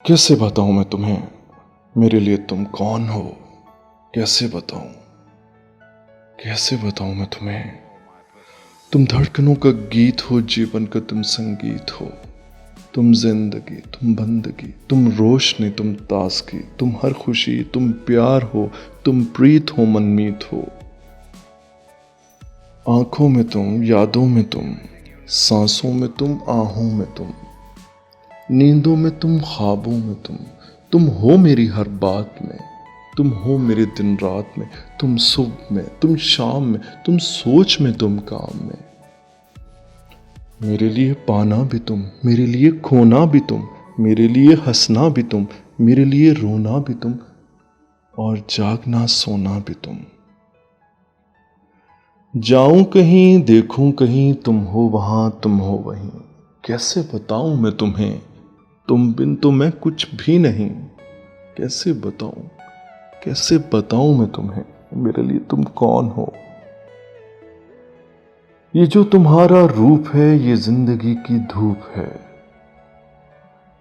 कैसे बताऊं मैं तुम्हें मेरे लिए तुम कौन हो। कैसे बताऊं मैं तुम्हें। तुम धड़कनों का गीत हो, जीवन का तुम संगीत हो। तुम जिंदगी, तुम बंदगी, तुम रोशनी, तुम ताजगी, तुम हर खुशी, तुम प्यार हो, तुम प्रीत हो, मनमीत हो। आंखों में तुम, यादों में तुम, सांसों में तुम, आहों में तुम, नींदों में तुम, ख्वाबों में तुम हो मेरी हर बात में। तुम हो मेरे दिन रात में, तुम सुबह में, तुम शाम में, तुम सोच में, तुम काम में। मेरे लिए पाना भी तुम, मेरे लिए खोना भी तुम, मेरे लिए हंसना भी तुम, मेरे लिए रोना भी तुम, और जागना सोना भी तुम। जाऊं कहीं, देखूं कहीं, तुम हो वहां, तुम हो वहीं। कैसे बताऊं मैं तुम्हें, तुम बिन तो मैं कुछ भी नहीं। कैसे बताऊं मैं तुम्हें, मेरे लिए तुम कौन हो। ये जो तुम्हारा रूप है, ये जिंदगी की धूप है।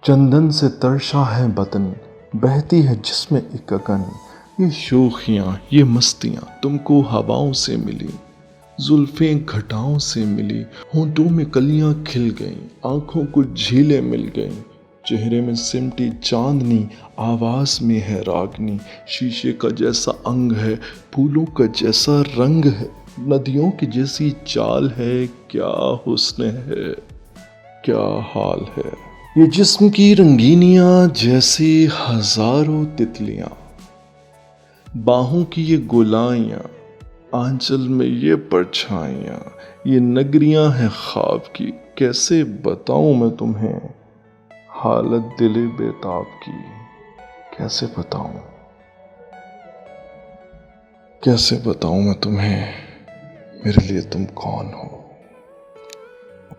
चंदन से तरशा है बदन, बहती है जिसमें एक अगन। ये शोखियां, ये मस्तियां तुमको हवाओं से मिली, जुल्फें घटाओं से मिली। होंठों में कलियां खिल गईं, आंखों को झीलें मिल गईं। चेहरे में सिमटी चांदनी, आवाज में है रागनी। शीशे का जैसा अंग है, फूलों का जैसा रंग है, नदियों की जैसी चाल है। क्या हुस्न है, क्या हाल है। ये जिस्म की रंगीनियां जैसी हजारों तितलियां, बाहों की ये गोलाइयां, आंचल में ये परछाइयां। ये नगरियां हैं ख्वाब की, कैसे बताऊं मैं तुम्हें हालत दिले बेताब की। कैसे बताऊं मैं तुम्हें मेरे लिए तुम कौन हो।